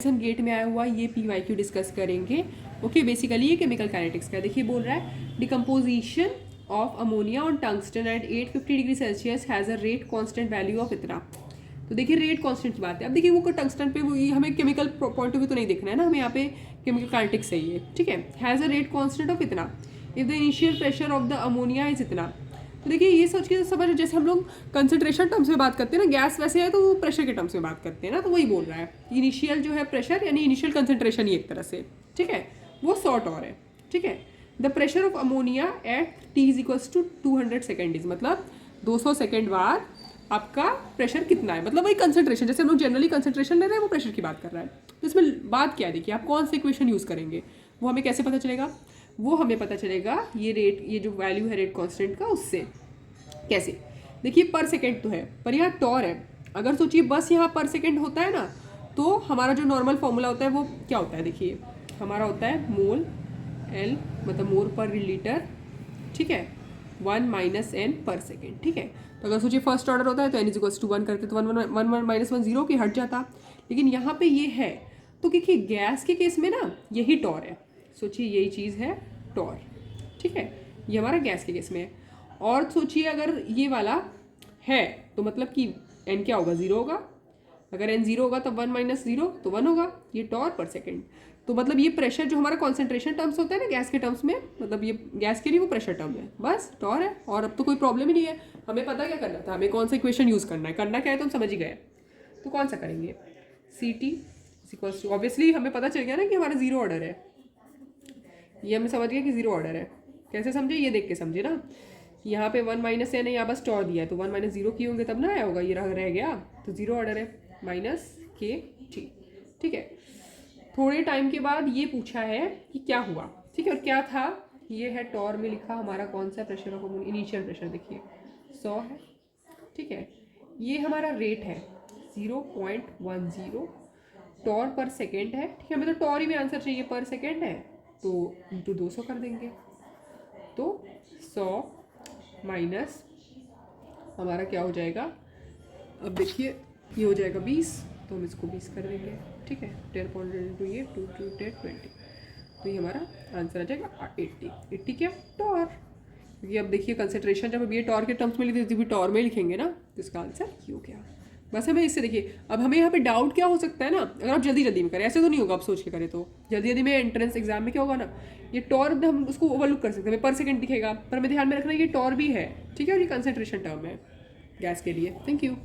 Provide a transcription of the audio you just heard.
हम गेट में आया हुआ ये PYQ डिस्कस करेंगे। ओके, बेसिकली ये केमिकल काइनेटिक्स का देखिए बोल रहा है decomposition of ammonia on tungsten at 850 degree Celsius has a rate constant value of इतना। तो देखिए रेट कांस्टेंट की बात है। अब देखिए वो टंगस्टन पे वो हमें केमिकल पॉइंट ऑफ व्यू तो नहीं देखना है ना, हमें यहाँ पे केमिकल काइनेटिक्स चाहिए है, ठीक है। Has a rate constant of इतना if the initial pressure of the ammonia is इतना। तो देखिए ये सोच के समझ, जैसे हम लोग कंसंट्रेशन टर्म्स में बात करते हैं ना, गैस वैसे है तो वो प्रेशर के टर्म्स में बात करते हैं ना, तो वही बोल रहा है इनिशियल जो है प्रेशर यानी इनिशियल कंसंट्रेशन ही एक तरह से, ठीक है, वो 100 टॉर है, ठीक है। The pressure of ammonia at T is equals to 200 second is, मतलब 200 सेकेंड बाद आपका प्रेशर कितना है, मतलब वही कंसंट्रेशन, जैसे हम लोग जनरली कंसंट्रेशन ले रहे हैं वो प्रेशर की बात कर रहा है। तो इसमें बात क्या है, देखिए आप कौन सा इक्वेशन यूज़ करेंगे वो हमें कैसे पता चलेगा, वो हमें पता चलेगा ये रेट, ये जो वैल्यू है रेट कांस्टेंट का उससे। कैसे, देखिए पर सेकेंड तो है पर यहाँ टॉर है। अगर सोचिए बस यहाँ पर सेकेंड होता है ना, तो हमारा जो नॉर्मल फॉर्मूला होता है वो क्या होता है, देखिए हमारा होता है मोल L मतलब मोल पर लीटर, ठीक है, 1 - n पर सेकेंड, ठीक है। तो अगर सोचिए फर्स्ट ऑर्डर होता है तो n = 1 करते तो 1 - 1 0 की हट जाता, लेकिन यहाँ पे ये है। तो देखिए गैस के केस में ना यही टॉर है, सोचिए यही चीज़ है टॉर, ठीक है, ये हमारा गैस के केस में है। और सोचिए अगर ये वाला है तो मतलब कि n क्या होगा, 0 होगा। अगर n 0 होगा तो 1 - 0 तो 1 होगा, ये टॉर पर सेकेंड। तो मतलब ये प्रेशर जो हमारा कॉन्सेंट्रेशन टर्म्स होता है ना गैस के टर्म्स में, मतलब ये गैस के लिए वो प्रेशर टर्म है, बस टॉर है। और अब तो कोई प्रॉब्लम ही नहीं है, हमें पता क्या करना था, हमें कौन सा इक्वेशन यूज़ करना क्या है तो हम समझ ही गए। तो कौन सा करेंगे, CT इक्वल्स टू, ऑब्वियसली हमें पता चल गया ना कि हमारा 0 ऑर्डर है, ये हमें समझ गया कि 0 ऑर्डर है। कैसे समझे, ये देख के समझे ना, यहाँ पे 1 - n है, यहाँ बस टॉर दिया है तो 1 - 0 किए होंगे तब ना आया होगा, ये रह गया तो 0 ऑर्डर है -KT, ठीक है। थोड़े टाइम के बाद ये पूछा है कि क्या हुआ, ठीक है, और क्या था, ये है टॉर में लिखा हमारा कौन सा pressure of ammonia, initial pressure देखिए 100 है, ठीक है। ये हमारा रेट है 0.10 टॉर पर सेकेंड है, ठीक है। हमें तो टॉर ही में आंसर चाहिए, पर सेकेंड है तो इंटू 200 कर देंगे, तो 100 माइनस हमारा क्या हो जाएगा, अब देखिए ये हो जाएगा 20, तो हम इसको 20 कर देंगे, ठीक है। 10 इंटू ये 2 2 10 20, तो ये हमारा आंसर आ जाएगा 80 क्या टॉर, क्योंकि अब देखिए कंसंट्रेशन जब ये टॉर के टर्म्स में लिखते तो भी टॉर में लिखेंगे ना, तो इसका आंसर ये हो गया। बस हमें इससे देखिए, अब हमें यहाँ पे डाउट क्या हो सकता है ना, अगर आप जल्दी जल्दी में करें, ऐसे तो नहीं होगा, आप सोच के करें तो जल्दी जल्दी में एंट्रेंस एग्जाम में क्या होगा ना, ये टॉर हम उसको ओवरलुक कर सकते हैं, पर सेकंड दिखेगा, पर हमें ध्यान में रखना ये टॉर भी है, ठीक है, और ये कंसंट्रेशन टर्म है गैस के लिए। Thank you.